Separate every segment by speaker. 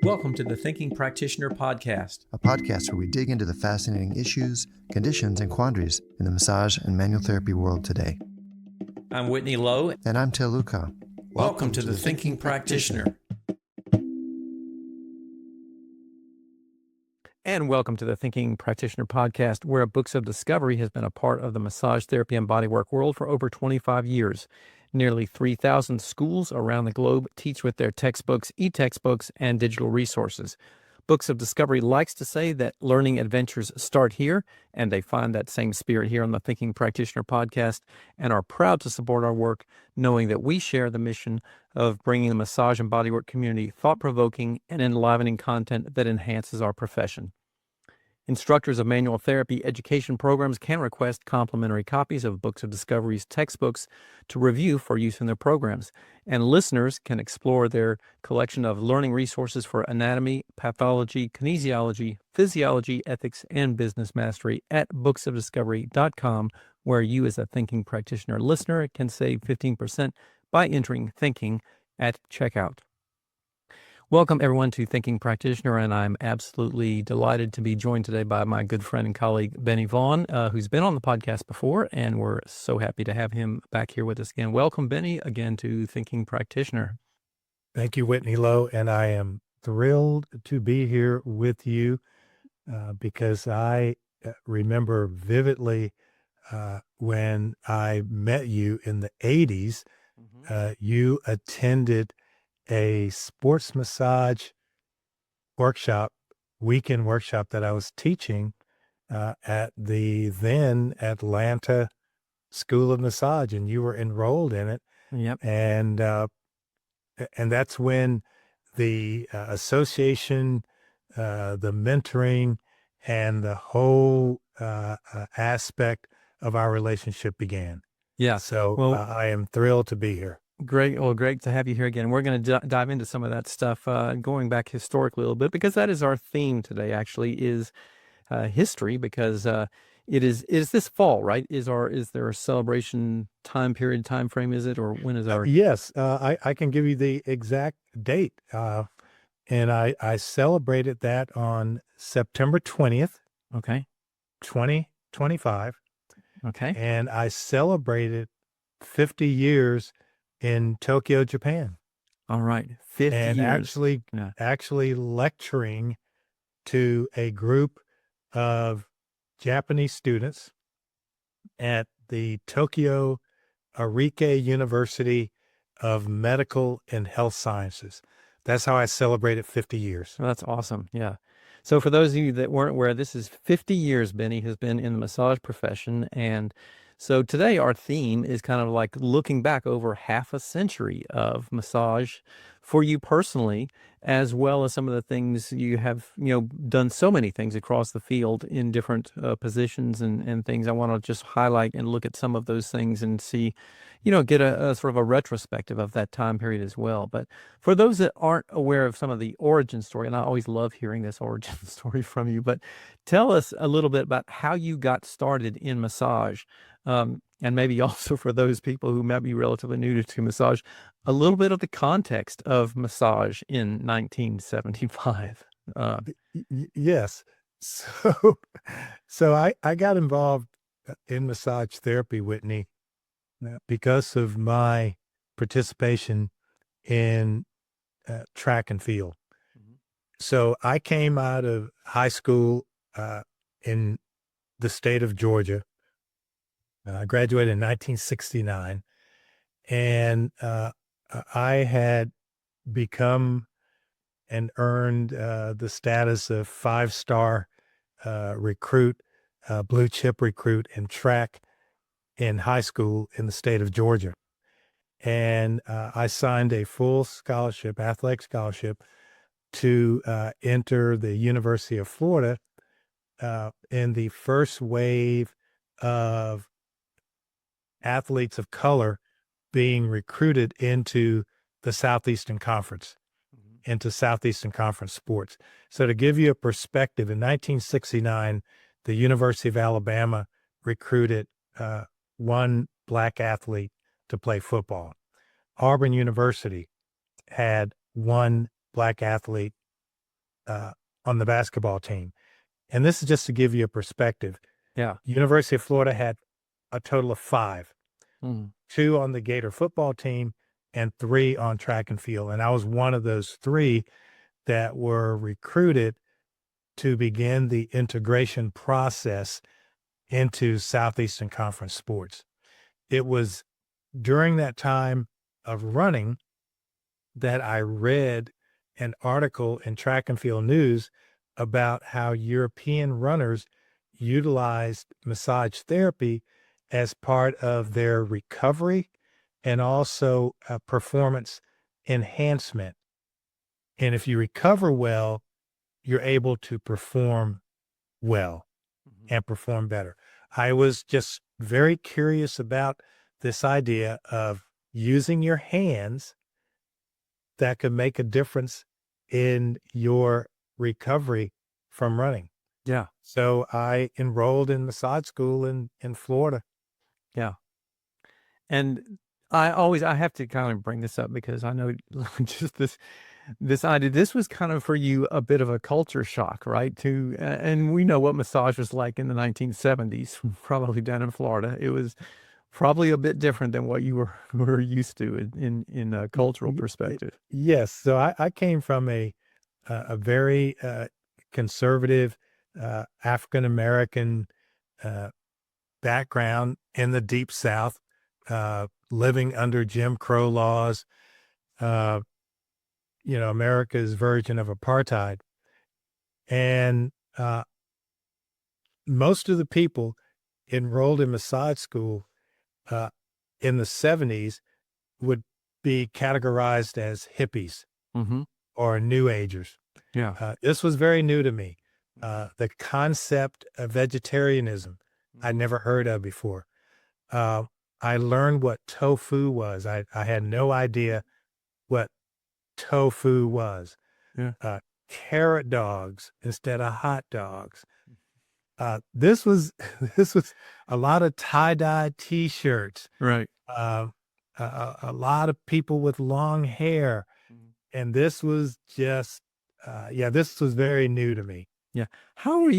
Speaker 1: Welcome to the Thinking Practitioner Podcast,
Speaker 2: a podcast where we dig into the fascinating issues, conditions, and quandaries in the massage and manual therapy world today.
Speaker 1: I'm Whitney Lowe.
Speaker 2: And I'm Teluka.
Speaker 1: Welcome to the Thinking Practitioner.
Speaker 3: And welcome to the Thinking Practitioner Podcast, where Books of Discovery has been a part of the massage therapy and bodywork world for over 25 years. Nearly 3,000 schools around the globe teach with their textbooks, e-textbooks, and digital resources. Books of Discovery likes to say that learning adventures start here, and they find that same spirit here on the Thinking Practitioner Podcast and are proud to support our work, knowing that we share the mission of bringing the massage and bodywork community thought-provoking and enlivening content that enhances our profession. Instructors of manual therapy education programs can request complimentary copies of Books of Discovery's textbooks to review for use in their programs, and listeners can explore their collection of learning resources for anatomy, pathology, kinesiology, physiology, ethics, and business mastery at booksofdiscovery.com, where you as a Thinking Practitioner listener can save 15% by entering Thinking at checkout. Welcome, everyone, to Thinking Practitioner, and I'm absolutely delighted to be joined today by my good friend and colleague, Benny Vaughn, who's been on the podcast before, and we're so happy to have him back here with us again. Welcome, Benny, again to Thinking Practitioner.
Speaker 4: Thank you, Whitney Lowe, and I am thrilled to be here with you because I remember vividly when I met you in the 80s, you attended a sports massage workshop, weekend workshop that I was teaching at the then Atlanta School of Massage, and you were enrolled in it.
Speaker 3: Yep.
Speaker 4: And that's when the association, the mentoring, and the whole aspect of our relationship began.
Speaker 3: Yeah.
Speaker 4: So
Speaker 3: well,
Speaker 4: I am thrilled to be here.
Speaker 3: Great. Well, great to have you here again. We're going to dive into some of that stuff, going back historically a little bit, because that is our theme today, actually, is history, because it is this fall, right? Is there a celebration time frame, is it, or when is our...
Speaker 4: Yes, I can give you the exact date. And I celebrated that on September 20th,
Speaker 3: Okay.
Speaker 4: 2025.
Speaker 3: Okay.
Speaker 4: And I celebrated 50 years in Tokyo, Japan.
Speaker 3: All right. 50
Speaker 4: and
Speaker 3: years.
Speaker 4: actually lecturing to a group of Japanese students at the Tokyo Arike University of Medical and Health Sciences. That's how I celebrated 50 years.
Speaker 3: Well, that's awesome. Yeah. So for those of you that weren't aware, this is 50 years Benny has been in the massage profession. And so today our theme is kind of like looking back over half a century of massage for you personally, as well as some of the things you have, done so many things across the field in different positions and things. I want to just highlight and look at some of those things and see, get a sort of a retrospective of that time period as well. But for those that aren't aware of some of the origin story, and I always love hearing this origin story from you, but tell us a little bit about how you got started in massage. And maybe also for those people who might be relatively new to massage, a little bit of the context of massage in 1975.
Speaker 4: Yes. So I got involved in massage therapy, Whitney, because of my participation in track and field. Mm-hmm. So I came out of high school in the state of Georgia. I graduated in 1969, and I had become and earned the status of 5-star recruit, blue chip recruit in track in high school in the state of Georgia. And I signed a full scholarship, athletic scholarship, to enter the University of Florida in the first wave of athletes of color being recruited into the Southeastern Conference, into Southeastern Conference sports. So to give you a perspective, in 1969, the University of Alabama recruited one black athlete to play football. Auburn University had one black athlete uh, on the basketball team. And this is just to give you a perspective.
Speaker 3: Yeah.
Speaker 4: University of Florida had a total of 5,
Speaker 3: Mm.
Speaker 4: 2 on the Gator football team and 3 on track and field. And I was one of those 3 that were recruited to begin the integration process into Southeastern Conference sports. It was during that time of running that I read an article in Track and Field News about how European runners utilized massage therapy as part of their recovery and also performance enhancement. And if you recover well, you're able to perform well and perform better. I was just very curious about this idea of using your hands that could make a difference in your recovery from running.
Speaker 3: Yeah.
Speaker 4: So I enrolled in massage school in Florida.
Speaker 3: Yeah. And I have to kind of bring this up because I know just this idea, this was kind of for you a bit of a culture shock, right? And we know what massage was like in the 1970s, probably down in Florida. It was probably a bit different than what you were used to in a cultural perspective.
Speaker 4: Yes. So I came from a very conservative African American background in the Deep South, living under Jim Crow laws, America's version of apartheid. And most of the people enrolled in massage school in the 70s would be categorized as hippies
Speaker 3: Mm-hmm.
Speaker 4: or New Agers.
Speaker 3: Yeah.
Speaker 4: This was very new to me. The concept of vegetarianism I'd never heard of before. I learned what tofu was. I had no idea what tofu was.
Speaker 3: Yeah.
Speaker 4: Carrot dogs instead of hot dogs. This was a lot of tie-dye T-shirts.
Speaker 3: Right.
Speaker 4: A lot of people with long hair, and this was just this was very new to me.
Speaker 3: Yeah. How are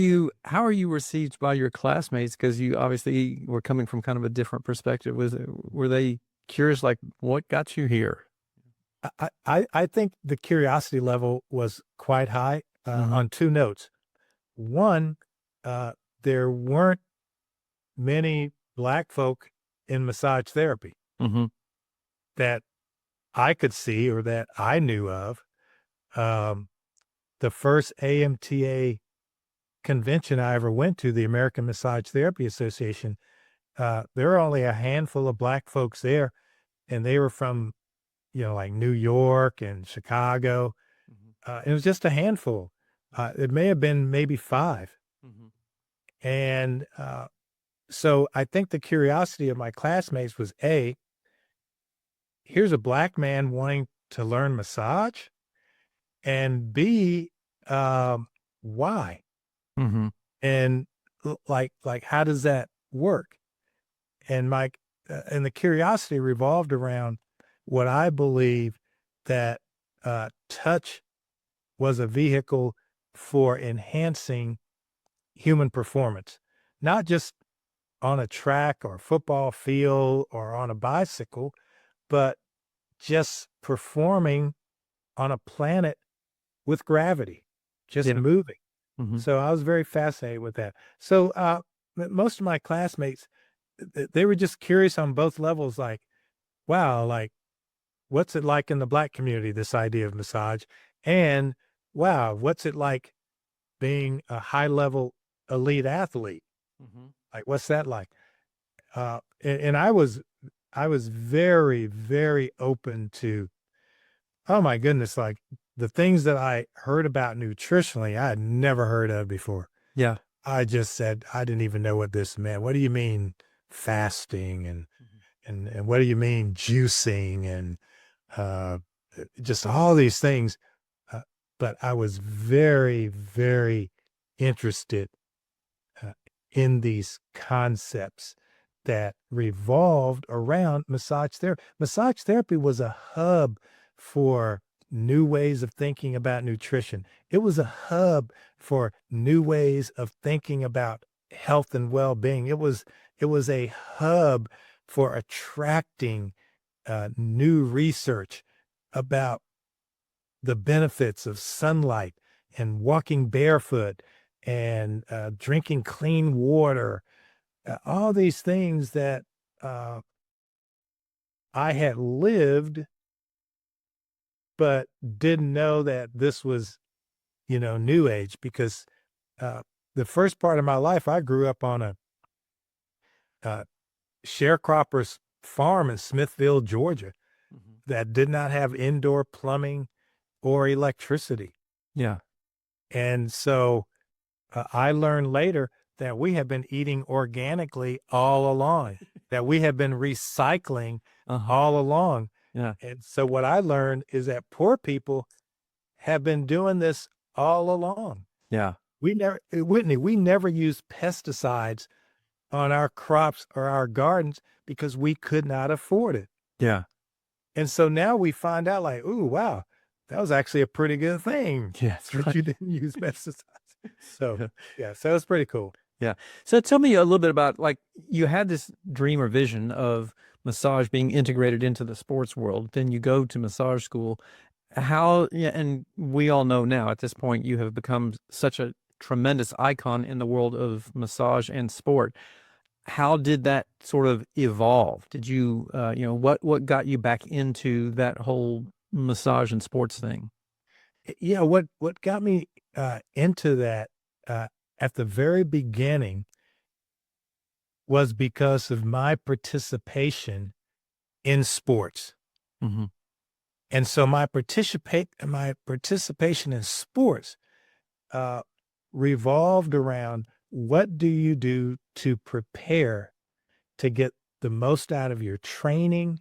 Speaker 3: you received by your classmates? Because you obviously were coming from kind of a different perspective. Were they curious, like, what got you here?
Speaker 4: I think the curiosity level was quite high on 2 notes. One, there weren't many Black folk in massage therapy
Speaker 3: Mm-hmm.
Speaker 4: that I could see or that I knew of. The first AMTA convention I ever went to, the American Massage Therapy Association, there were only a handful of Black folks there, and they were from, like New York and Chicago. It was just a handful. It may have been maybe 5. And so I think the curiosity of my classmates was A, here's a Black man wanting to learn massage, and B, why?
Speaker 3: Mm-hmm.
Speaker 4: And like how does that work? And and the curiosity revolved around what I believe that touch was a vehicle for enhancing human performance, not just on a track or football field or on a bicycle, but just performing on a planet with gravity, just
Speaker 3: Yeah.
Speaker 4: moving.
Speaker 3: Mm-hmm.
Speaker 4: So I was very fascinated with that. So most of my classmates, they were just curious on both levels, like, wow, like, what's it like in the Black community, this idea of massage? And wow, what's it like being a high-level elite athlete? Like, what's that like? And I was very, very open to, oh my goodness, like the things that I heard about nutritionally, I had never heard of before.
Speaker 3: Yeah.
Speaker 4: I just said, I didn't even know what this meant. What do you mean fasting? And what do you mean juicing? And just all these things. But I was very, very interested in these concepts that revolved around massage therapy. Massage therapy was a hub for new ways of thinking about nutrition. It was a hub for new ways of thinking about health and well-being. It was a hub for attracting new research about the benefits of sunlight and walking barefoot and drinking clean water, all these things that I had lived, but didn't know that this was, new age, because the first part of my life, I grew up on a sharecropper's farm in Smithville, Georgia, that did not have indoor plumbing or electricity.
Speaker 3: Yeah.
Speaker 4: And so I learned later that we have been eating organically all along, that we have been recycling all along.
Speaker 3: Yeah.
Speaker 4: And so what I learned is that poor people have been doing this all along.
Speaker 3: Yeah.
Speaker 4: Whitney, we never used pesticides on our crops or our gardens because we could not afford it.
Speaker 3: Yeah.
Speaker 4: And so now we find out, like, ooh, wow, that was actually a pretty good thing.
Speaker 3: Yeah, that's
Speaker 4: that
Speaker 3: right.
Speaker 4: you didn't use pesticides. So so it's pretty cool.
Speaker 3: Yeah. So tell me a little bit about, like, you had this dream or vision of massage being integrated into the sports world. Then you go to massage school. And we all know now at this point, you have become such a tremendous icon in the world of massage and sport. How did that sort of evolve? Did you, what got you back into that whole massage and sports thing?
Speaker 4: Yeah, what got me into that at the very beginning was because of my participation in sports.
Speaker 3: Mm-hmm.
Speaker 4: And so my participation in sports revolved around, what do you do to prepare to get the most out of your training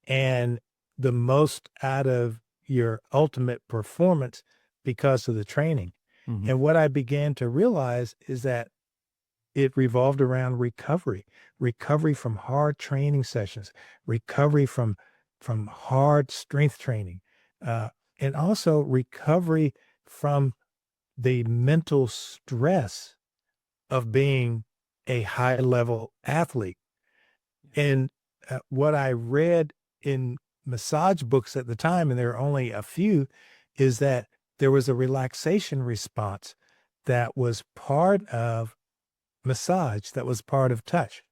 Speaker 4: and the most out of your ultimate performance because of the training.
Speaker 3: Mm-hmm.
Speaker 4: And what I began to realize is that it revolved around recovery from hard training sessions, recovery from hard strength training, and also recovery from the mental stress of being a high level athlete. And what I read in massage books at the time, and there are only a few, is that there was a relaxation response that was part of massage, that was part of touch.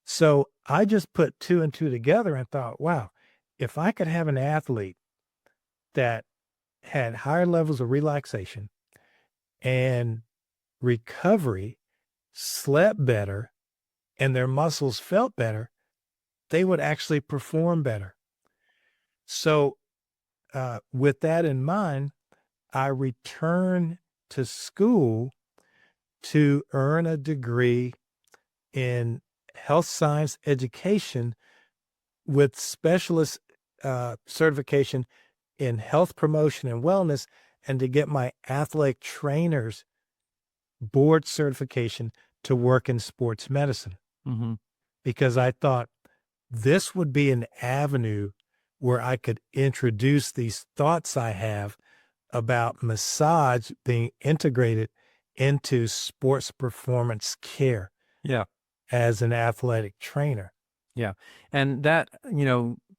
Speaker 4: So I just put two and two together and thought, wow, if I could have an athlete that had higher levels of relaxation and recovery, slept better, and their muscles felt better, they would actually perform better. So with that in mind, I returned to school to earn a degree in health science education with specialist certification in health promotion and wellness, and to get my athletic trainer's board certification to work in sports medicine.
Speaker 3: Mm-hmm.
Speaker 4: Because I thought this would be an avenue where I could introduce these thoughts I have about massage being integrated into sports performance care.
Speaker 3: Yeah.
Speaker 4: As an athletic trainer.
Speaker 3: Yeah. And that,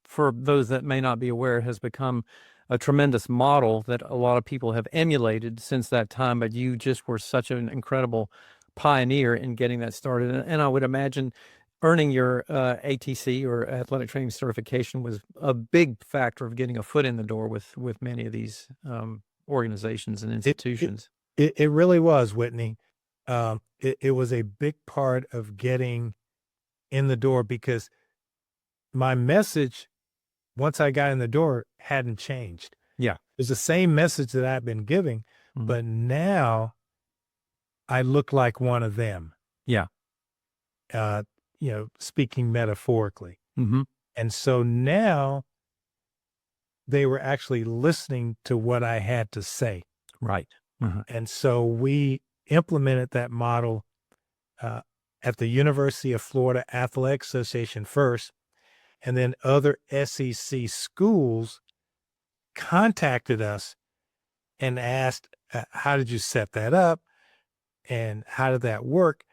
Speaker 3: for those that may not be aware, has become a tremendous model that a lot of people have emulated since that time. But you just were such an incredible pioneer in getting that started. And I would imagine earning your ATC, or athletic training certification, was a big factor of getting a foot in the door with many of these organizations and institutions.
Speaker 4: It really was, Whitney. It was a big part of getting in the door, because my message, once I got in the door, hadn't changed.
Speaker 3: Yeah.
Speaker 4: It's the same message that I've been giving,
Speaker 3: Mm-hmm.
Speaker 4: but now I look like one of them.
Speaker 3: Yeah.
Speaker 4: Speaking metaphorically.
Speaker 3: Mm-hmm.
Speaker 4: And so now they were actually listening to what I had to say.
Speaker 3: Right. Uh-huh.
Speaker 4: And so we implemented that model at the University of Florida Athletic Association first, and then other SEC schools contacted us and asked, how did you set that up? And how did that work?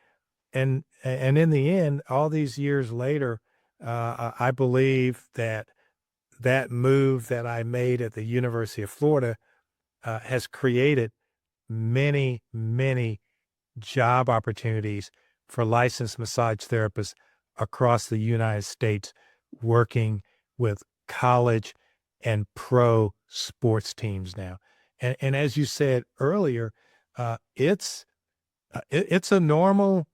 Speaker 4: And in the end, all these years later, I believe that move that I made at the University of Florida has created many, many job opportunities for licensed massage therapists across the United States, working with college and pro sports teams now. And as you said earlier, it's a normal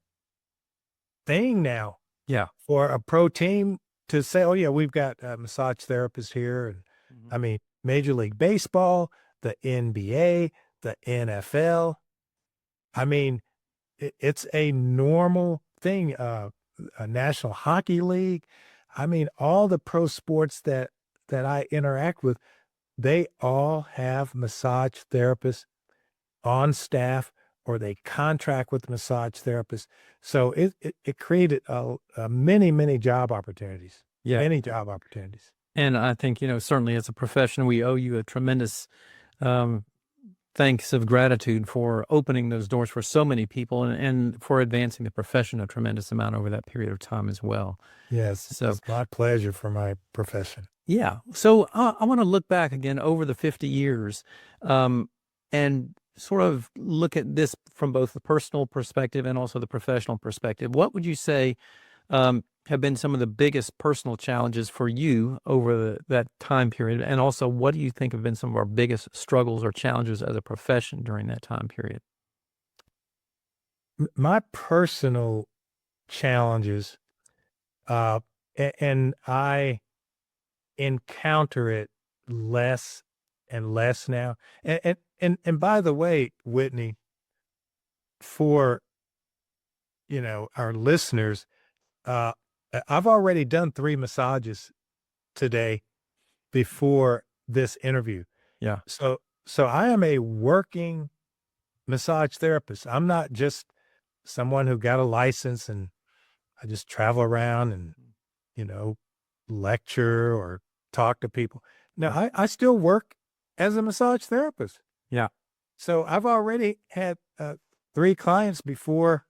Speaker 4: thing now.
Speaker 3: Yeah.
Speaker 4: For a pro team to say, "Oh yeah, we've got a massage therapist here," and I mean, Major League Baseball, the NBA, the NFL. I mean, it's a normal thing. A National Hockey League. I mean, all the pro sports that I interact with, they all have massage therapists on staff, or they contract with massage therapists. So it created many job opportunities.
Speaker 3: Yeah.
Speaker 4: Many job opportunities.
Speaker 3: And I think, certainly as a profession, we owe you a tremendous thanks of gratitude for opening those doors for so many people, and for advancing the profession a tremendous amount over that period of time as well.
Speaker 4: Yes,
Speaker 3: So
Speaker 4: it's my pleasure for my profession.
Speaker 3: yeah. So I want to look back again over the 50 years and sort of look at this from both the personal perspective and also the professional perspective. What would you say have been some of the biggest personal challenges for you over that time period? And also, what do you think have been some of our biggest struggles or challenges as a profession during that time period?
Speaker 4: My personal challenges, and I encounter it less and less now. And by the way, Whitney, for our listeners, I've already done 3 massages today before this interview.
Speaker 3: Yeah.
Speaker 4: So I am a working massage therapist. I'm not just someone who got a license and I just travel around and, lecture or talk to people. No, I still work as a massage therapist.
Speaker 3: Yeah.
Speaker 4: So I've already had 3 clients before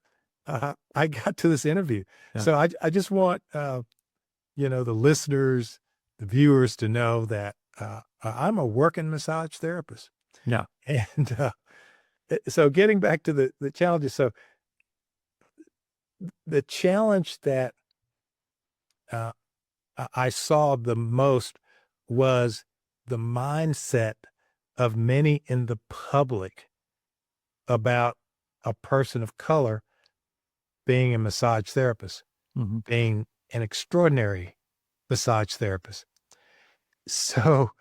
Speaker 4: I got to this interview.
Speaker 3: Yeah.
Speaker 4: So I just want, the listeners, the viewers to know that I'm a working massage therapist.
Speaker 3: Yeah.
Speaker 4: And so getting back to the challenges. So the challenge that I saw the most was the mindset of many in the public about a person of color being a massage therapist, being an extraordinary massage therapist. So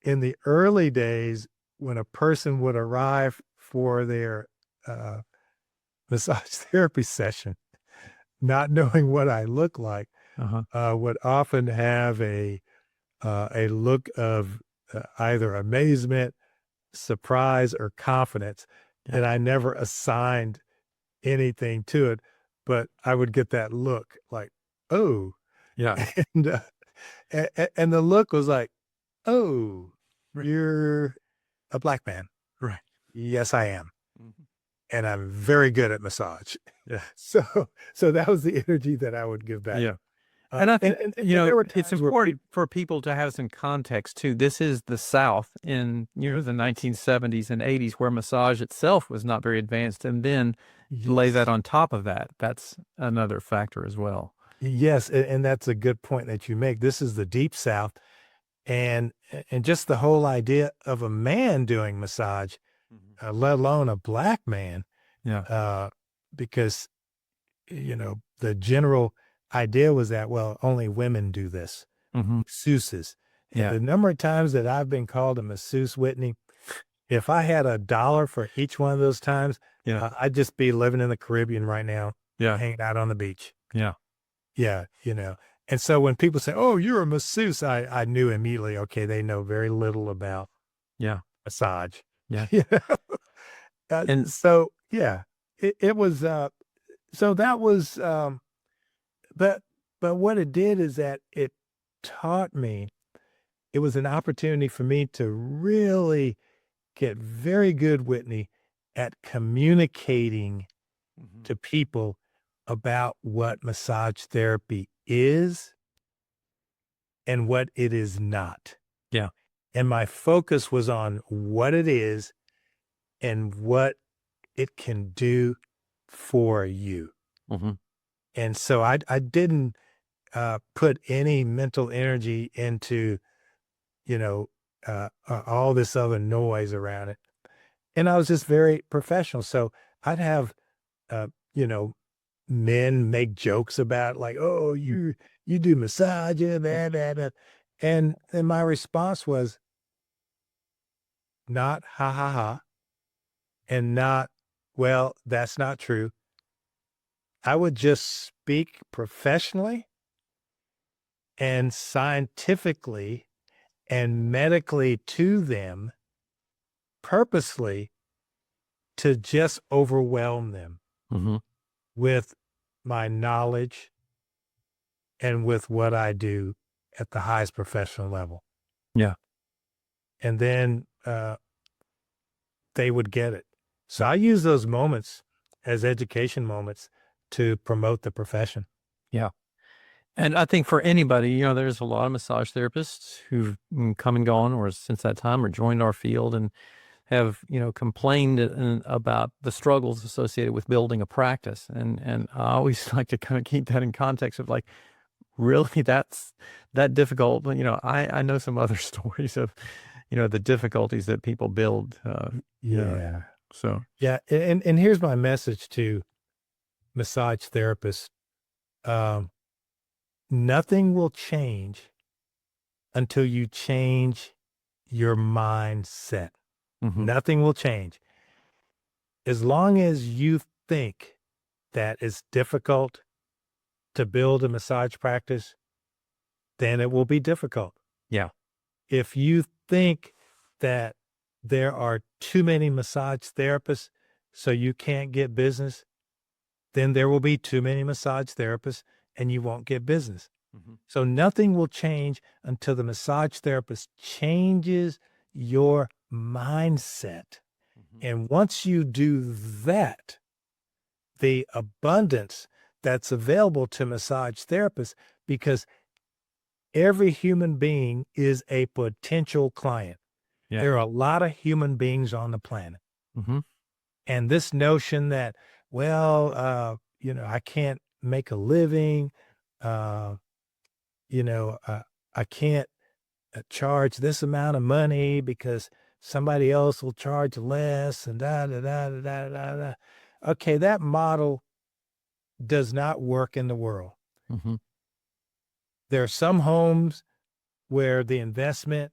Speaker 4: in the early days, when a person would arrive for their massage therapy session, not knowing what I look like, would often have a look of either amazement, surprise, or confidence.
Speaker 3: Yeah.
Speaker 4: And I never assigned anything to it, but I would get that look like, oh,
Speaker 3: Yeah.
Speaker 4: and the look was like, oh, you're a black man.
Speaker 3: Right.
Speaker 4: Yes, I am. And I'm very good at massage.
Speaker 3: Yeah.
Speaker 4: So that was the energy that I would give back.
Speaker 3: Yeah. And I think,
Speaker 4: there were
Speaker 3: it's
Speaker 4: times where
Speaker 3: important for people to have some context too. This is the South in, the 1970s and 80s, where massage itself was not very advanced. And then lay that on top of that. That's another factor as well.
Speaker 4: Yes. And that's a good point that you make. This is the Deep South. And just the whole idea of a man doing massage, let alone a black man.
Speaker 3: Yeah.
Speaker 4: Because, the general idea was that, well, only women do this. Masseuses.
Speaker 3: Yeah.
Speaker 4: The number of times that I've been called a masseuse, Whitney, if I had $1 for each one of those times, I'd just be living in the Caribbean right now, hanging out on the beach.
Speaker 3: Yeah.
Speaker 4: Yeah. And so when people say, oh, you're a masseuse, I knew immediately, okay, they know very little about massage.
Speaker 3: Yeah.
Speaker 4: And so, it was, so that was, but what it did is that it taught me it was an opportunity for me to really get very good, Whitney, at communicating to people about what massage therapy is and what it is not.
Speaker 3: Yeah.
Speaker 4: And my focus was on what it is and what it can do for you.
Speaker 3: Mm-hmm.
Speaker 4: And so I didn't put any mental energy into, all this other noise around it. And I was just very professional. So I'd have, uh, you know, men make jokes about like, oh, you do massage and that. And my response was not ha ha ha and not, well, that's not true. I would just speak professionally and scientifically and medically to them purposely to just overwhelm them
Speaker 3: Mm-hmm.
Speaker 4: with my knowledge and with what I do at the highest professional level.
Speaker 3: Yeah.
Speaker 4: And then they would get it. So I use those moments as education moments to promote the profession.
Speaker 3: Yeah. And I think for anybody, there's a lot of massage therapists who've come and gone or since that time or joined our field and have, complained about the struggles associated with building a practice. And I always like to kind of keep that in context of like, really, that's that difficult. But, I know some other stories of, the difficulties that people build.
Speaker 4: Yeah.
Speaker 3: So,
Speaker 4: Yeah. And here's my message to massage therapists. Nothing will change until you change your mindset.
Speaker 3: mhm,
Speaker 4: Nothing will change. As long as you think that it's difficult to build a massage practice, then it will be difficult.
Speaker 3: yeah.
Speaker 4: If you think that there are too many massage therapists, so you can't get business, then there will be too many massage therapists and you won't get business.
Speaker 3: Mhm.
Speaker 4: So nothing will change until the massage therapist changes your mindset.
Speaker 3: Mhm.
Speaker 4: And once you do that, the abundance that's available to massage therapists, because every human being is a potential client.
Speaker 3: Yeah.
Speaker 4: There are a lot of human beings on the planet.
Speaker 3: Mhm.
Speaker 4: And this notion that, well, I can't make a living, uh, I can't charge this amount of money because somebody else will charge less and da da da da da da da. Okay, that model does not work in the world.
Speaker 3: Mhm.
Speaker 4: There are some homes where the investment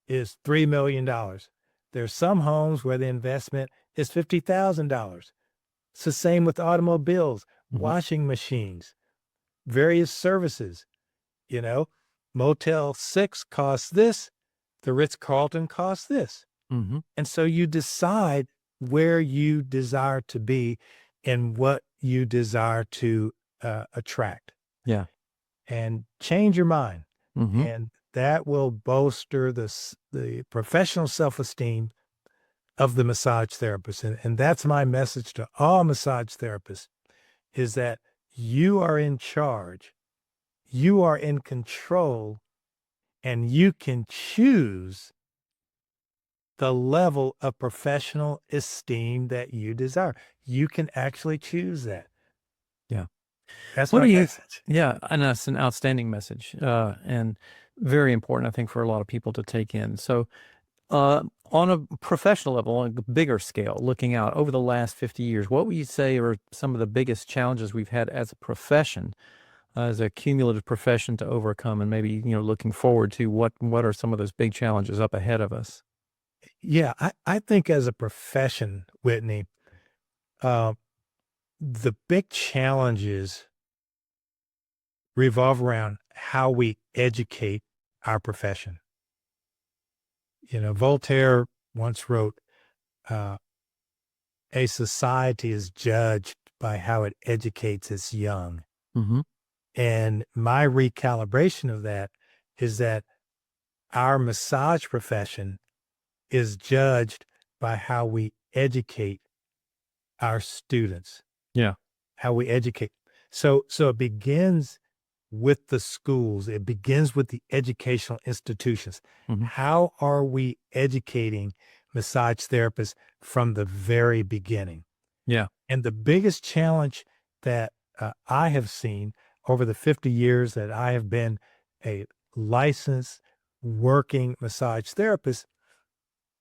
Speaker 4: is $3 million. There's some homes where the investment is $50,000. It's the same with automobiles,
Speaker 3: Mhm.
Speaker 4: washing machines, various services. Motel 6 costs this, the Ritz-Carlton costs this.
Speaker 3: Mhm.
Speaker 4: And so you decide where you desire to be and what you desire to attract,
Speaker 3: Yeah.
Speaker 4: and change your mind.
Speaker 3: Mhm.
Speaker 4: And that will bolster the professional self-esteem of the massage therapist. And that's my message to all massage therapists, is that you are in charge, you are in control, and you can choose the level of professional esteem that you desire. You can actually choose that.
Speaker 3: Yeah.
Speaker 4: That's
Speaker 3: What
Speaker 4: my
Speaker 3: do you
Speaker 4: message.
Speaker 3: Yeah, and that's an outstanding message, and very important, I think, for a lot of people to take in. So, on a professional level, on a bigger scale, looking out over the last 50 years, what would you say are some of the biggest challenges we've had as a profession, as a cumulative profession to overcome? And maybe, looking forward to what are some of those big challenges up ahead of us?
Speaker 4: Yeah, I think as a profession, Whitney, uh, the big challenges revolve around how we educate our profession. Voltaire once wrote, uh, a society is judged by how it educates its young.
Speaker 3: Mhm.
Speaker 4: And my recalibration of that is that our massage profession is judged by how we educate our students,
Speaker 3: Yeah.
Speaker 4: how we educate. So it begins with the schools. It begins with the educational institutions.
Speaker 3: Mhm.
Speaker 4: How are we educating massage therapists from the very beginning?
Speaker 3: Yeah.
Speaker 4: And the biggest challenge that I have seen over the 50 years that I have been a licensed working massage therapist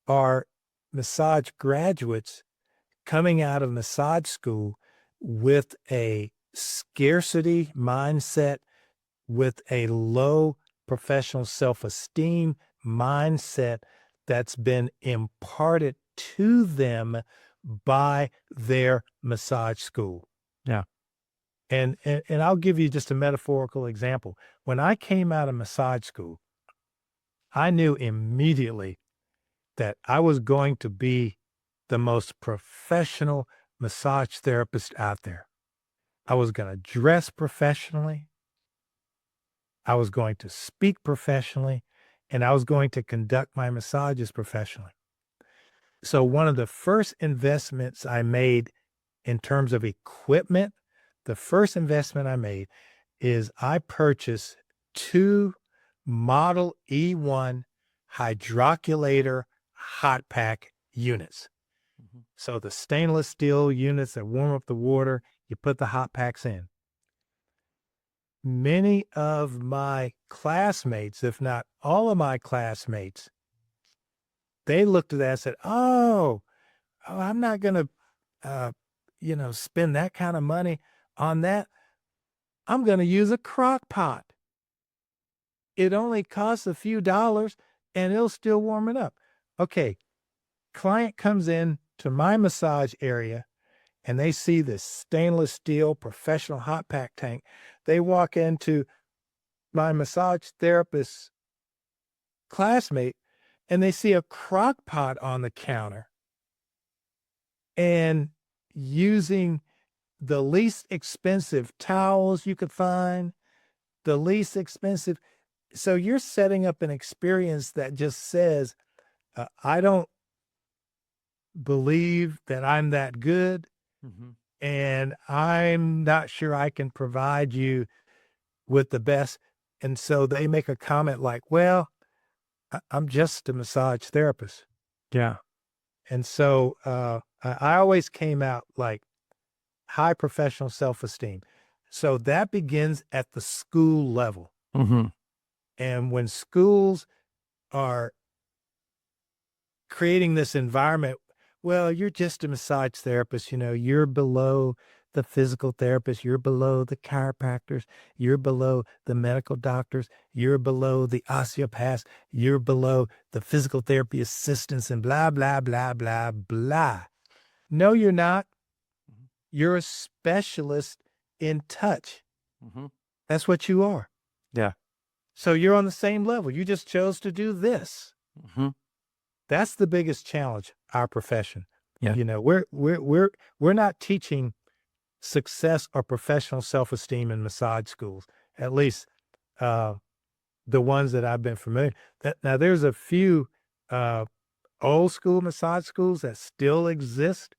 Speaker 4: are massage graduates coming out of massage school with a scarcity mindset, with a low professional self-esteem mindset that's been imparted to them by their massage school.
Speaker 3: Yeah.
Speaker 4: And I'll give you just a metaphorical example. When I came out of massage school, I knew immediately that I was going to be the most professional massage therapist out there. I was going to dress professionally. I was going to speak professionally, and I was going to conduct my massages professionally. So one of the first investments I made in terms of equipment, the first investment I made is I purchased 2 Model E1 hydroculator hot pack units.
Speaker 3: Mhm.
Speaker 4: So the stainless steel units that warm up the water, you put the hot packs in. Many of my classmates, if not all of my classmates, they looked at that and said, I'm not going to, spend that kind of money on that. I'm going to use a crock pot. It only costs a few dollars and it'll still warm it up. Okay. Client comes in to my massage area and they see this stainless steel professional hot pack tank. They walk into my massage therapist's classmate and they see a crock pot on the counter and using the least expensive towels you could find, the least expensive. So you're setting up an experience that just says, I don't believe that I'm that good,
Speaker 3: Mhm.
Speaker 4: and I'm not sure I can provide you with the best. And so they make a comment like, well, I'm just a massage therapist.
Speaker 3: Yeah.
Speaker 4: And so I always came out like high professional self-esteem. So that begins at the school level.
Speaker 3: Mhm.
Speaker 4: And when schools are creating this environment, well, you're just a massage therapist, you're below the physical therapist, you're below the chiropractors, you're below the medical doctors, you're below the osteopaths, you're below the physical therapy assistants and blah, blah, blah, blah, blah. No, you're not.
Speaker 3: Mhm.
Speaker 4: You're a specialist in touch.
Speaker 3: Mhm.
Speaker 4: That's what you are.
Speaker 3: Yeah.
Speaker 4: So you're on the same level. You just chose to do this.
Speaker 3: Mhm.
Speaker 4: That's the biggest challenge, our profession.
Speaker 3: Yeah.
Speaker 4: We're not teaching success or professional self-esteem in massage schools, at least the ones that I've been familiar. Now there's a few old school massage schools that still exist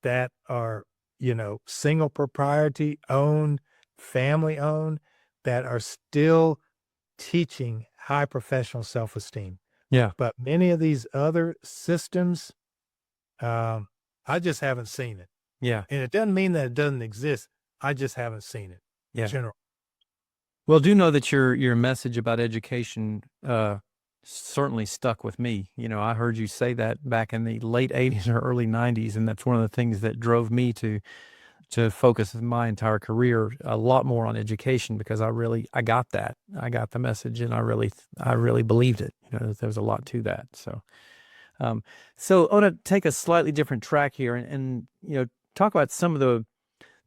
Speaker 4: that are, single propriety owned, family owned, that are still teaching high professional self-esteem.
Speaker 3: Yeah.
Speaker 4: But many of these other systems, I just haven't seen it.
Speaker 3: Yeah.
Speaker 4: And it doesn't mean that it doesn't exist. I just haven't seen it.
Speaker 3: Yeah.
Speaker 4: General.
Speaker 3: Well, do know that your message about education certainly stuck with me. I heard you say that back in the late 80s or early 90s, and that's one of the things that drove me to focus my entire career a lot more on education, because I got that. I got the message, and I really believed it. There was a lot to that. So I want to take a slightly different track here and talk about some of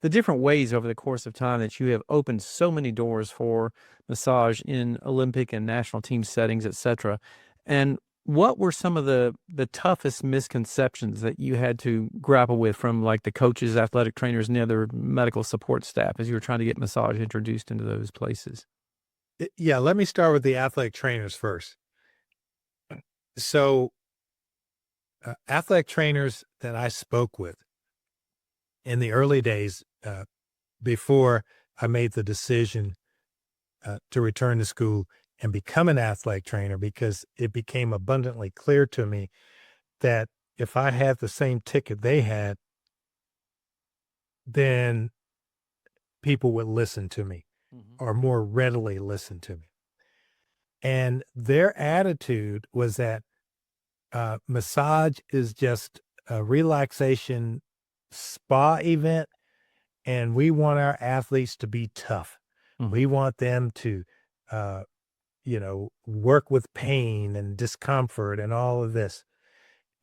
Speaker 3: the different ways over the course of time that you have opened so many doors for massage in Olympic and national team settings, et cetera. And what were some of the toughest misconceptions that you had to grapple with from like the coaches, athletic trainers, and the other medical support staff as you were trying to get massage introduced into those places?
Speaker 4: Yeah, let me start with the athletic trainers first. So, athletic trainers that I spoke with in the early days, before I made the decision to return to school and become an athletic trainer, because it became abundantly clear to me that if I had the same ticket they had, then people would listen to me or more readily listen to me. And their attitude was that massage is just a relaxation spa event, and we want our athletes to be tough.
Speaker 3: Mhm.
Speaker 4: We want them to, uh, work with pain and discomfort and all of this.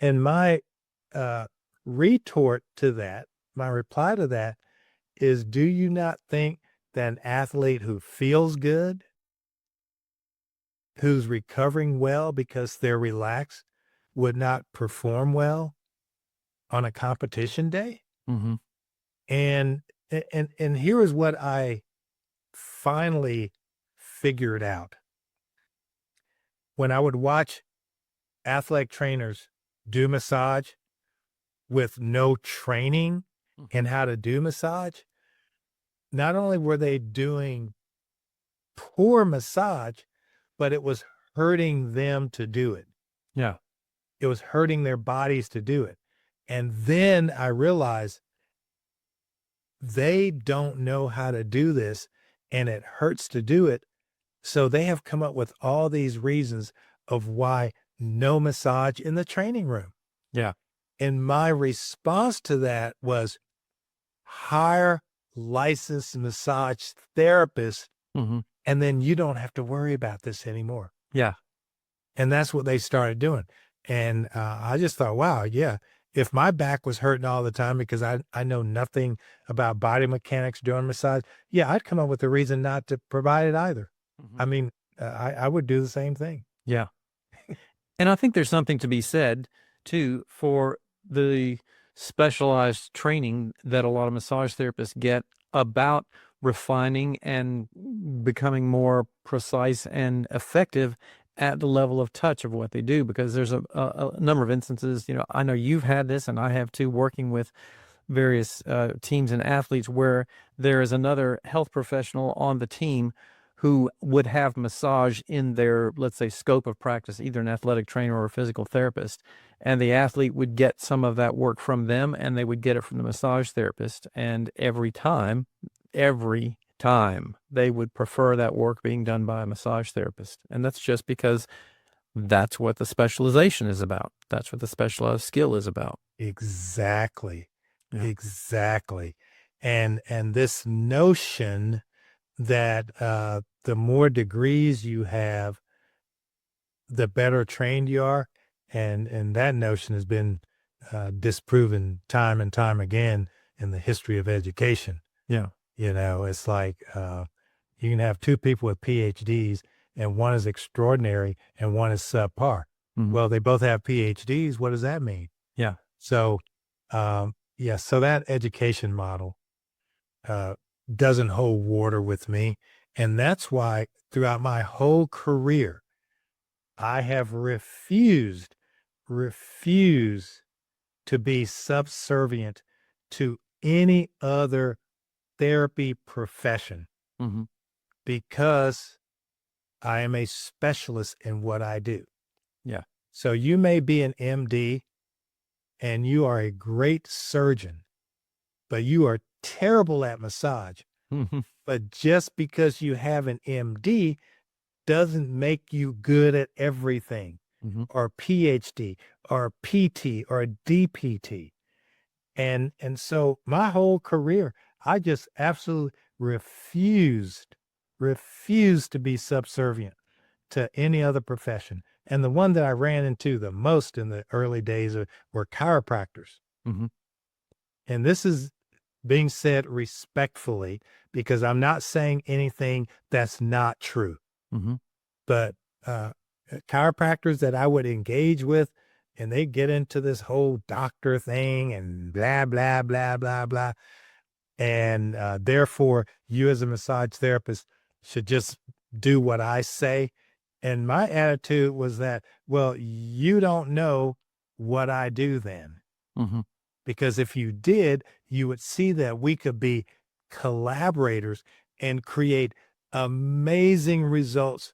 Speaker 4: And my uh, retort to that, my reply to that is, do you not think that an athlete who feels good, who's recovering well because they're relaxed, would not perform well on a competition day?
Speaker 3: Mhm.
Speaker 4: And and here is what I finally figured out. When I would watch athletic trainers do massage with no training in how to do massage, not only were they doing poor massage, but it was hurting them to do it.
Speaker 3: Yeah.
Speaker 4: It was hurting their bodies to do it. And then I realized they don't know how to do this and it hurts to do it. So they have come up with all these reasons of why no massage in the training room.
Speaker 3: Yeah.
Speaker 4: And my response to that was hire licensed massage therapists,
Speaker 3: Mhm.
Speaker 4: and then you don't have to worry about this anymore.
Speaker 3: Yeah.
Speaker 4: And that's what they started doing. And I just thought, wow, yeah, if my back was hurting all the time because I know nothing about body mechanics during massage, yeah, I'd come up with a reason not to provide it either. I mean, I would do the same thing.
Speaker 3: Yeah. And I think there's something to be said too for the specialized training that a lot of massage therapists get about refining and becoming more precise and effective at the level of touch of what they do. Because there's a number of instances, I know you've had this and I have too, working with various teams and athletes where there is another health professional on the team who would have massage in their, let's say, scope of practice, either an athletic trainer or a physical therapist. And the athlete would get some of that work from them and they would get it from the massage therapist. And every time, they would prefer that work being done by a massage therapist. And that's just because that's what the specialization is about. That's what the specialized skill is about.
Speaker 4: Exactly.
Speaker 3: Yeah.
Speaker 4: Exactly. And this notion that the more degrees you have, the better trained you are, and that notion has been disproven time and time again in the history of education.
Speaker 3: Yeah.
Speaker 4: It's like you can have two people with PhDs, and one is extraordinary and one is subpar.
Speaker 3: Mhm.
Speaker 4: Well, they both have PhDs. What does that mean?
Speaker 3: Yeah.
Speaker 4: So, yeah, so that education model doesn't hold water with me. And that's why throughout my whole career, I have refused to be subservient to any other therapy profession
Speaker 3: Mm-hmm.
Speaker 4: because I am a specialist in what I do.
Speaker 3: Yeah.
Speaker 4: So you may be an MD and you are a great surgeon, but you are terrible at massage.
Speaker 3: Mm-hmm.
Speaker 4: But just because you have an MD doesn't make you good at everything,
Speaker 3: Mm-hmm.
Speaker 4: or PhD or PT or DPT. And so my whole career, I just absolutely refused to be subservient to any other profession. And the one that I ran into the most in the early days were chiropractors.
Speaker 3: Mm-hmm.
Speaker 4: And this is being said respectfully because I'm not saying anything that's not true.
Speaker 3: Mm-hmm.
Speaker 4: But chiropractors that I would engage with, and they get into this whole doctor thing and blah, blah, blah, blah, blah. And therefore, you as a massage therapist should just do what I say. And my attitude was that, well, you don't know what I do then.
Speaker 3: Mm-hmm.
Speaker 4: Because if you did, you would see that we could be collaborators and create amazing results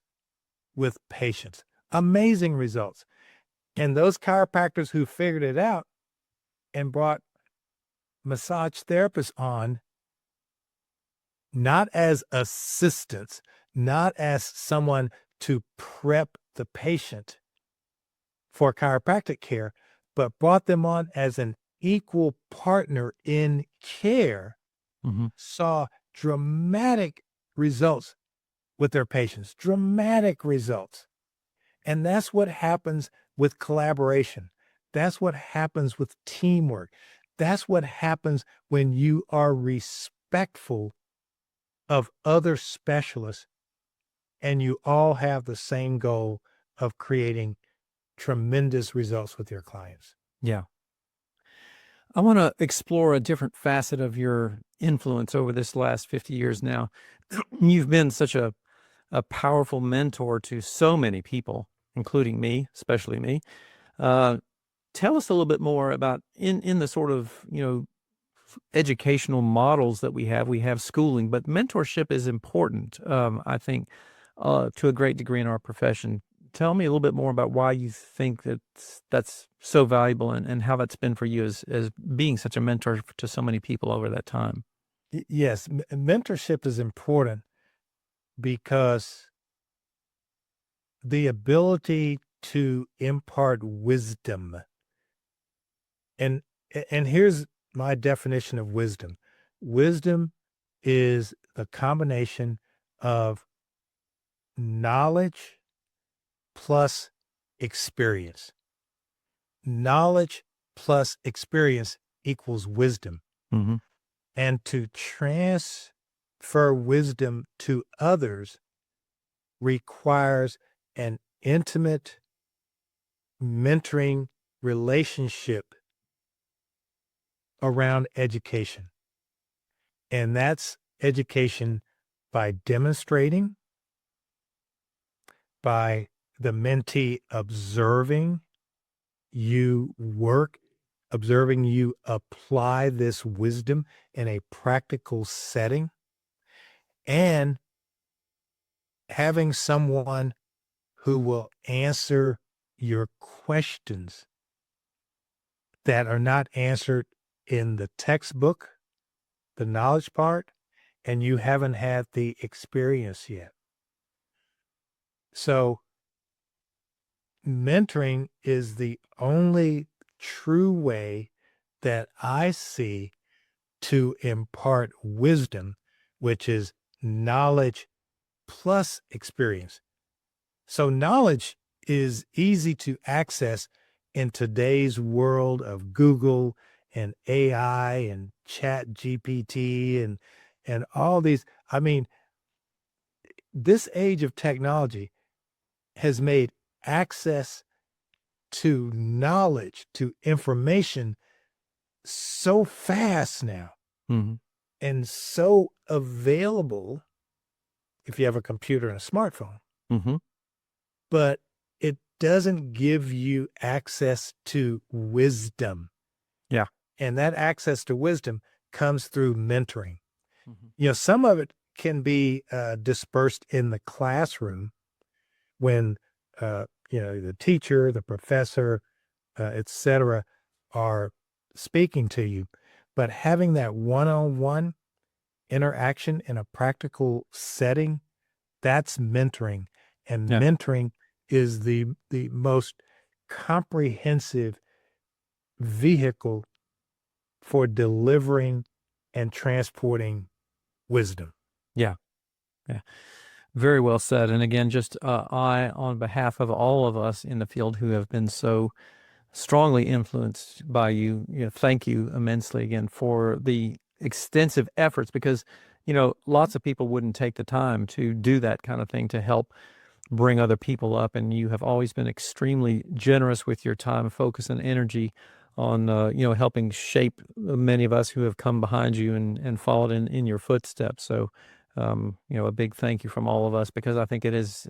Speaker 4: with patients. Amazing results. And those chiropractors who figured it out and brought massage therapists on, not as assistants, not as someone to prep the patient for chiropractic care, but brought them on as an equal partner in care,
Speaker 3: Mm-hmm.
Speaker 4: saw dramatic results with their patients, dramatic results. And that's what happens with collaboration. That's what happens with teamwork. That's what happens when you are respectful of other specialists and you all have the same goal of creating tremendous results with your clients.
Speaker 3: Yeah. I want to explore a different facet of your influence over this last 50 years now. You've been such a powerful mentor to so many people, including me, especially me. Tell us a little bit more about in the sort of, educational models that we have. We have schooling, but mentorship is important, I think, to a great degree in our profession. Tell me a little bit more about why you think that's so valuable and how that's been for you as being such a mentor to so many people over that time.
Speaker 4: Yes, mentorship is important because the ability to impart wisdom, and here's my definition of wisdom. Wisdom is the combination of knowledge plus experience. Knowledge plus experience equals wisdom.
Speaker 3: Mm-hmm.
Speaker 4: And to transfer wisdom to others requires an intimate mentoring relationship around education. And that's education by demonstrating, by the mentee observing you work, observing you apply this wisdom in a practical setting, and having someone who will answer your questions that are not answered in the textbook, the knowledge part, and you haven't had the experience yet. So mentoring is the only true way that I see to impart wisdom, which is knowledge plus experience. So knowledge is easy to access in today's world of Google and AI and Chat GPT and all these. I mean, this age of technology has made access to knowledge, to information so fast now
Speaker 3: Mm-hmm.
Speaker 4: and so available if you have a computer and a smartphone.
Speaker 3: Mm-hmm.
Speaker 4: But it doesn't give you access to wisdom.
Speaker 3: Yeah.
Speaker 4: And that access to wisdom comes through mentoring.
Speaker 3: Mm-hmm.
Speaker 4: Some of it can be dispersed in the classroom when, the teacher, the professor, et cetera, are speaking to you. But having that one-on-one interaction in a practical setting, that's mentoring. And
Speaker 3: Yeah.
Speaker 4: mentoring is the most comprehensive vehicle for delivering and transporting wisdom.
Speaker 3: Yeah. Yeah. Very well said. And again, just I, on behalf of all of us in the field who have been so strongly influenced by you, thank you immensely again for the extensive efforts, because, lots of people wouldn't take the time to do that kind of thing to help bring other people up. And you have always been extremely generous with your time, focus, and energy on, helping shape many of us who have come behind you and followed in your footsteps. So a big thank you from all of us, because I think it has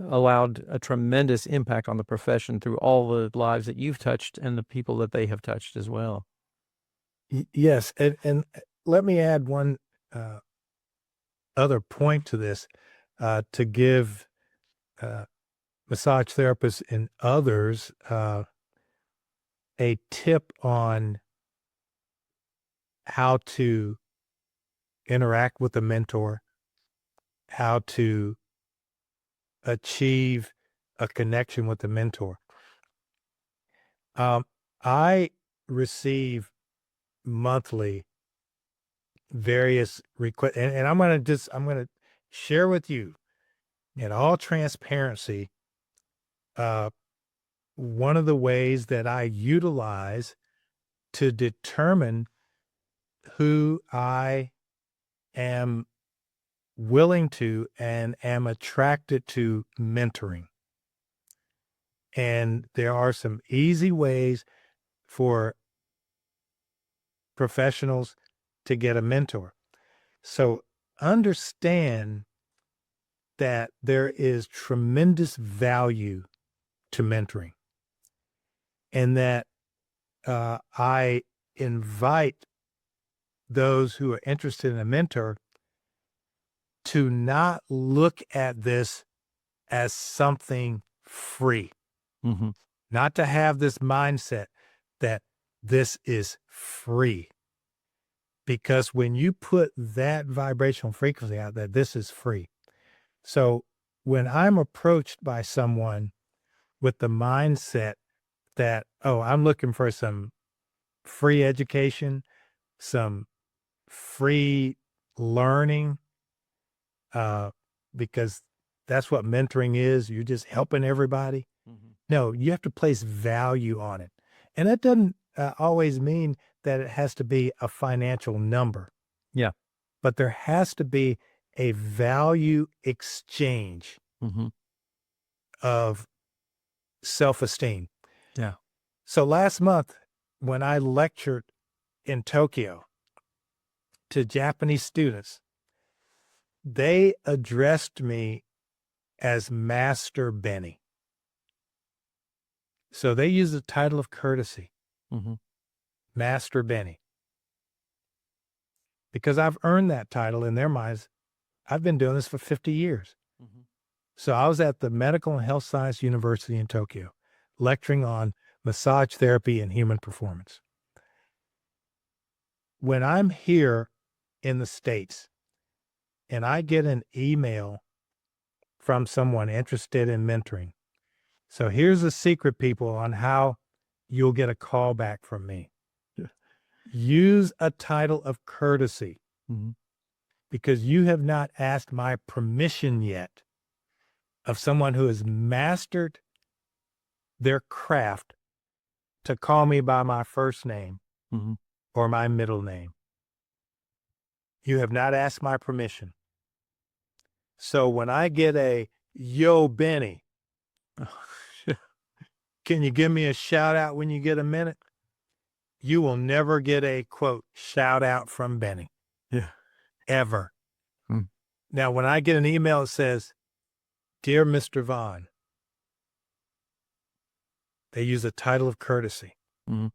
Speaker 3: allowed a tremendous impact on the profession through all the lives that you've touched and the people that they have touched as well.
Speaker 4: Yes. And let me add one other point to this to give massage therapists and others a tip on how to interact with a mentor, how to achieve a connection with the mentor. I receive monthly various requests, and I'm going to share with you in all transparency, one of the ways that I utilize to determine who I am willing to and am attracted to mentoring. And there are some easy ways for professionals to get a mentor. So understand that there is tremendous value to mentoring, and that I invite those who are interested in a mentor to not look at this as something free,
Speaker 3: Mm-hmm.
Speaker 4: not to have this mindset that this is free. Because when you put that vibrational frequency out, that this is free. So when I'm approached by someone with the mindset that, oh, I'm looking for some free education, some free learning, because that's what mentoring is. You're just helping everybody.
Speaker 3: Mm-hmm.
Speaker 4: No, you have to place value on it. And that doesn't always mean that it has to be a financial number.
Speaker 3: Yeah.
Speaker 4: But there has to be a value exchange
Speaker 3: Mm-hmm.
Speaker 4: of self-esteem.
Speaker 3: Yeah.
Speaker 4: So last month, when I lectured in Tokyo to Japanese students, they addressed me as Master Benny. So they use the title of courtesy,
Speaker 3: Mm-hmm.
Speaker 4: Master Benny. Because I've earned that title in their minds. I've been doing this for 50 years.
Speaker 3: Mm-hmm.
Speaker 4: So I was at the Medical and Health Science University in Tokyo, lecturing on massage therapy and human performance. When I'm here in the States and I get an email from someone interested in mentoring, so here's a secret, people, on how you'll get a call back from me.
Speaker 3: Yeah.
Speaker 4: Use a title of courtesy,
Speaker 3: Mm-hmm.
Speaker 4: because you have not asked my permission yet of someone who has mastered their craft to call me by my first name
Speaker 3: Mm-hmm.
Speaker 4: or my middle name. You have not asked my permission. So when I get a, yo, Benny, can you give me a shout out when you get a minute? You will never get a, quote, shout out from Benny.
Speaker 3: Yeah.
Speaker 4: Ever.
Speaker 3: Hmm.
Speaker 4: Now, when I get an email that says, Dear Mr. Vaughn, they use a title of courtesy.
Speaker 3: Mm-hmm.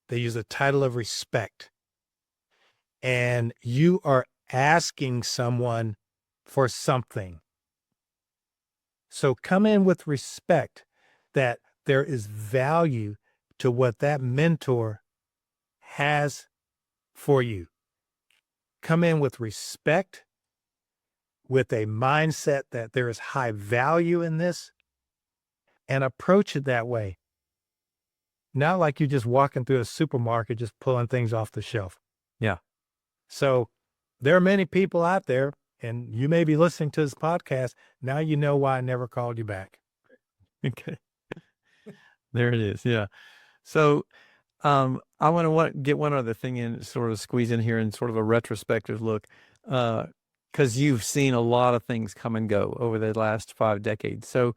Speaker 4: They use a title of respect. And you are asking someone for something. So come in with respect, that there is value to what that mentor has for you. Come in with respect, with a mindset that there is high value in this, and approach it that way. Not like you're just walking through a supermarket, just pulling things off the shelf.
Speaker 3: Yeah.
Speaker 4: So there are many people out there, and you may be listening to this podcast. Now you know why I never called you back.
Speaker 3: Okay. There it is. Yeah. So I want to get one other thing in, sort of squeeze in here in sort of a retrospective look, because you've seen a lot of things come and go over the last 5 decades. So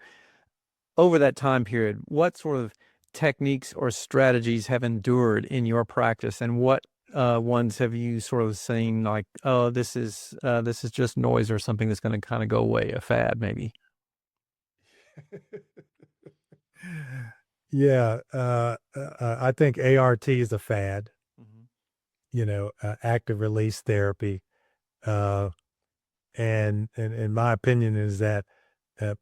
Speaker 3: over that time period, what sort of techniques or strategies have endured in your practice, and what ones have you sort of seen like, oh, this is just noise or something that's going to kind of go away, a fad maybe?
Speaker 4: Yeah, I think ART is a fad,
Speaker 3: Mhm.
Speaker 4: active release therapy. Uh, and in my opinion is that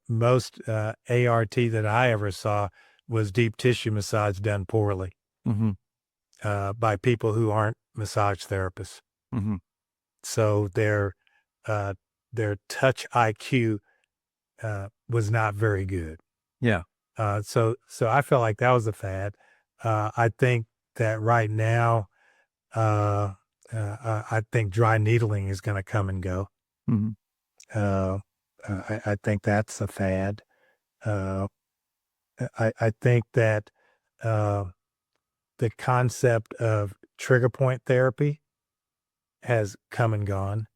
Speaker 4: most ART that I ever saw was deep tissue massage done poorly
Speaker 3: Mhm.
Speaker 4: by people who aren't massage therapists.
Speaker 3: Mhm.
Speaker 4: So uh, their touch IQ was not very good.
Speaker 3: Yeah.
Speaker 4: So I felt like that was a fad. I think that right now, I think dry needling is going to come and go.
Speaker 3: Mhm.
Speaker 4: Uh, I think that's a fad. Uh, I think that uh, the concept of trigger point therapy has come and gone.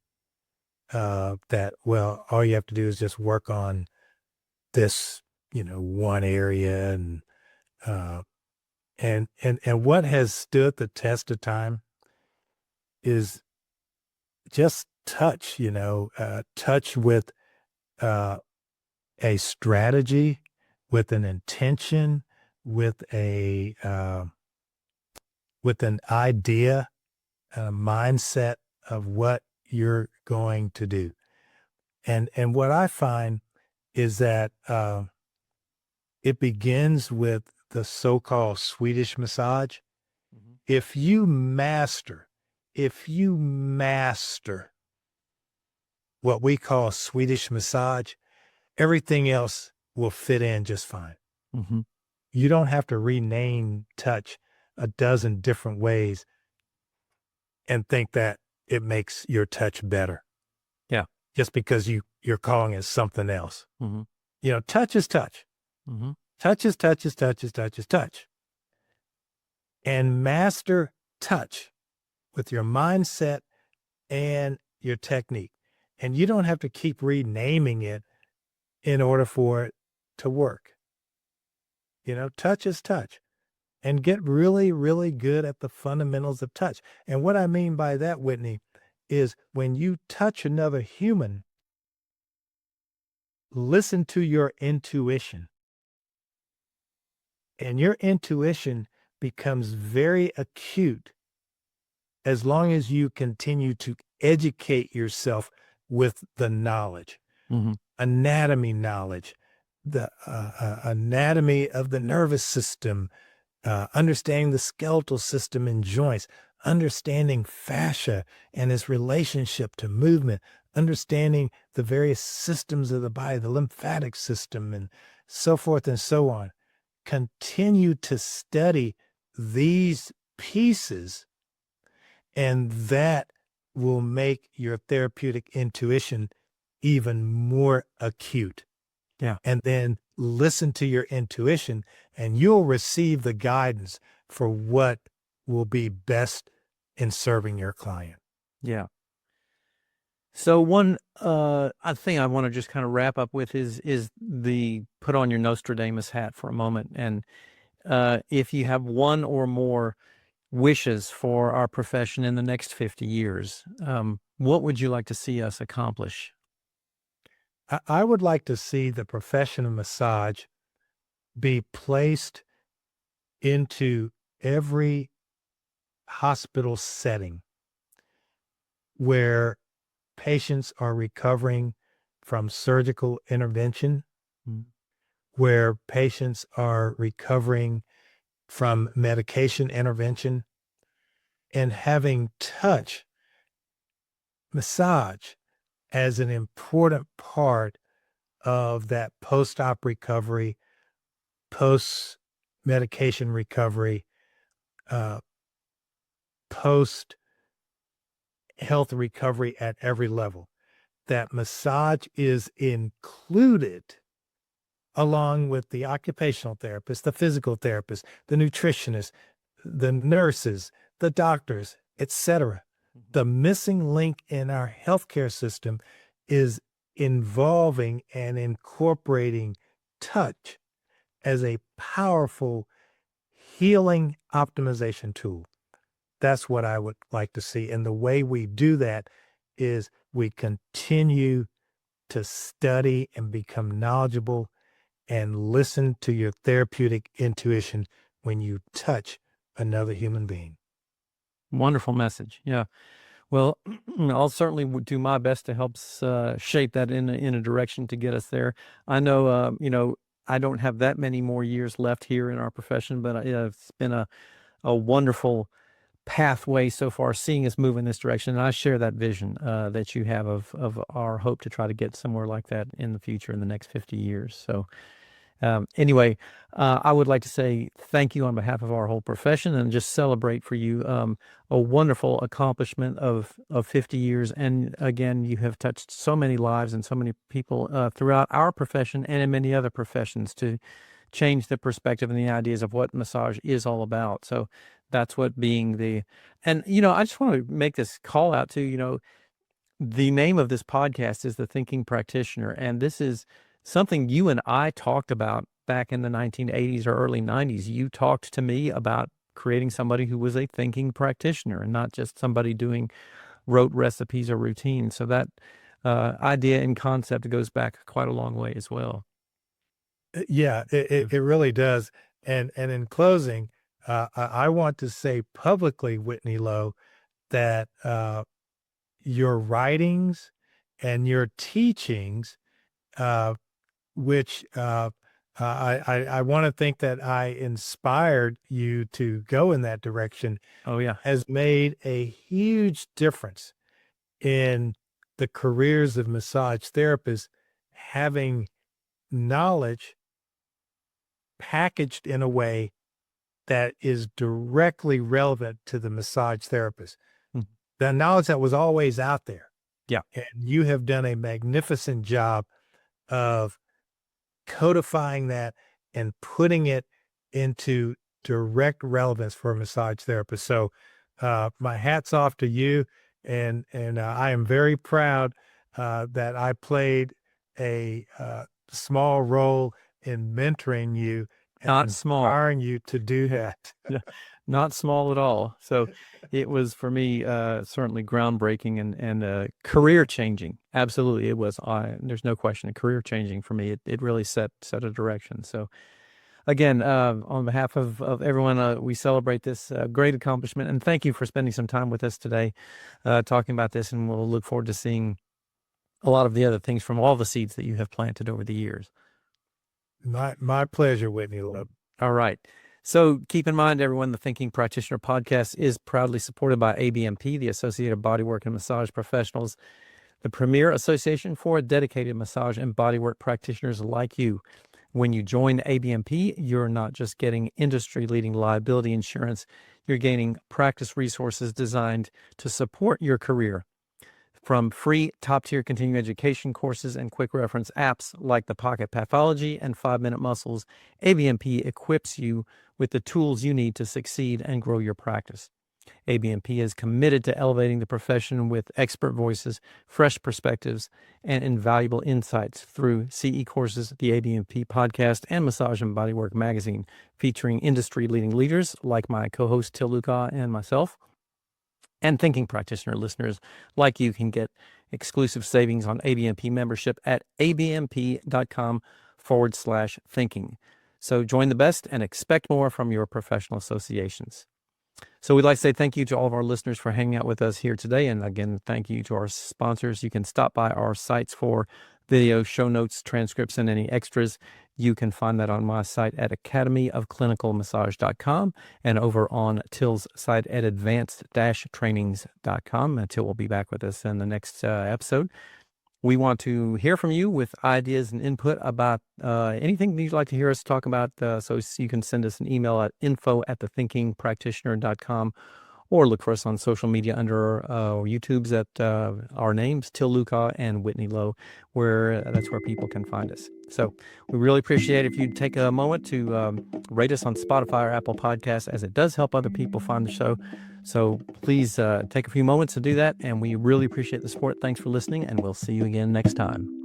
Speaker 4: That, well, all you have to do is just work on this, one area, uh, and what has stood the test of time is just touch. Touch with uh, a strategy, with an intention, with with an idea, a mindset of what you're going to do. And what I find is that it begins with the so-called Swedish massage.
Speaker 3: Mhm.
Speaker 4: If you master what we call Swedish massage, everything else will fit in just fine.
Speaker 3: Mhm.
Speaker 4: You don't have to rename touch a dozen different ways and think that it makes your touch better
Speaker 3: Yeah.
Speaker 4: just because you're calling it something else.
Speaker 3: Mhm.
Speaker 4: Touch is touch.
Speaker 3: Mhm.
Speaker 4: Touch is touch is touch is touch is touch. And master touch with your mindset and your technique. And you don't have to keep renaming it in order for it to work. Touch is touch. And get really, really good at the fundamentals of touch. And what I mean by that, Whitney, is when you touch another human, listen to your intuition. And your intuition becomes very acute as long as you continue to educate yourself with the knowledge,
Speaker 3: Mhm.
Speaker 4: anatomy knowledge, the anatomy of the nervous system, understanding the skeletal system and joints, understanding fascia and its relationship to movement, understanding the various systems of the body, the lymphatic system, and so forth and so on. Continue to study these pieces, and that will make your therapeutic intuition even more acute.
Speaker 3: Yeah.
Speaker 4: And then listen to your intuition, and you'll receive the guidance for what will be best in serving your client.
Speaker 3: Yeah. So one I think I want to just kind of wrap up with is the put on your Nostradamus hat for a moment, and if you have one or more wishes for our profession in the next 50 years, what would you like to see us accomplish?
Speaker 4: I would like to see the profession of massage be placed into every hospital setting where patients are recovering from surgical intervention,
Speaker 3: Mm.
Speaker 4: where patients are recovering from medication intervention, and having touch, massage as an important part of that post-op recovery, post-medication recovery, uh, post-health recovery at every level. That massage is included along with the occupational therapist, the physical therapist, the nutritionist, the nurses, the doctors, etc. The missing link in our healthcare system is involving and incorporating touch as a powerful healing optimization tool. That's what I would like to see. And the way we do that is we continue to study and become knowledgeable and listen to your therapeutic intuition when you touch another human being.
Speaker 3: Wonderful message. Yeah. Well, I'll certainly do my best to help shape that in a direction to get us there. I know, I don't have that many more years left here in our profession, but it's been a wonderful pathway so far, seeing us move in this direction. And I share that vision that you have of our hope to try to get somewhere like that in the future in the next 50 years. So anyway, I would like to say thank you on behalf of our whole profession and just celebrate for you a wonderful accomplishment of 50 years. And again, you have touched so many lives and so many people throughout our profession and in many other professions to change the perspective and the ideas of what massage is all about. So that's what being and I just want to make this call out to, the name of this podcast is The Thinking Practitioner, and this is something you and I talked about back in the 1980s or early 90s. You talked to me about creating somebody who was a thinking practitioner and not just somebody doing rote recipes or routines. So that idea and concept goes back quite a long way as well.
Speaker 4: Yeah, it really does. And in closing, I want to say publicly, Whitney Lowe, that your writings and your teachings, which I want to think that I inspired you to go in that direction.
Speaker 3: Oh, yeah.
Speaker 4: Has made a huge difference in the careers of massage therapists, having knowledge packaged in a way that is directly relevant to the massage therapist.
Speaker 3: Mhm.
Speaker 4: The knowledge that was always out there.
Speaker 3: Yeah.
Speaker 4: And you have done a magnificent job of codifying that and putting it into direct relevance for a massage therapist. So my hat's off to you. And I am very proud that I played a small role in mentoring you and
Speaker 3: Not small.
Speaker 4: inspiring you to do that.
Speaker 3: Not small at all. So it was for me certainly groundbreaking and career changing. Absolutely, it was. There's no question, career changing for me. It really set a direction. So again, on behalf of everyone, we celebrate this great accomplishment, and thank you for spending some time with us today, talking about this. And we'll look forward to seeing a lot of the other things from all the seeds that you have planted over the years.
Speaker 4: My pleasure, Whitney Lowe.
Speaker 3: All right. So keep in mind, everyone, the Thinking Practitioner podcast is proudly supported by ABMP, the Associated Bodywork and Massage Professionals, the premier association for dedicated massage and bodywork practitioners like you. When you join ABMP, you're not just getting industry-leading liability insurance, you're gaining practice resources designed to support your career. From free top-tier continuing education courses and quick reference apps like the Pocket Pathology and 5-Minute Muscles, ABMP equips you with the tools you need to succeed and grow your practice. ABMP is committed to elevating the profession with expert voices, fresh perspectives, and invaluable insights through CE courses, the ABMP podcast, and Massage and Bodywork magazine, featuring industry-leading leaders like my co-host Till Luca and myself. And Thinking Practitioner listeners like you can get exclusive savings on ABMP membership at abmp.com/thinking. So join the best and expect more from your professional associations. So we'd like to say thank you to all of our listeners for hanging out with us here today. And again, thank you to our sponsors. You can stop by our sites for video, show notes, transcripts, and any extras. You can find that on my site at academyofclinicalmassage.com and over on Till's site at advanced-trainings.com. And Till will be back with us in the next episode. We want to hear from you with ideas and input about anything that you'd like to hear us talk about. So you can send us an email at info@thethinkingpractitioner.com or look for us on social media under YouTube's at our names, Till Luca and Whitney Lowe, that's where people can find us. So we really appreciate if you'd take a moment to rate us on Spotify or Apple Podcasts, as it does help other people find the show. So please take a few moments to do that, and we really appreciate the support. Thanks for listening, and we'll see you again next time.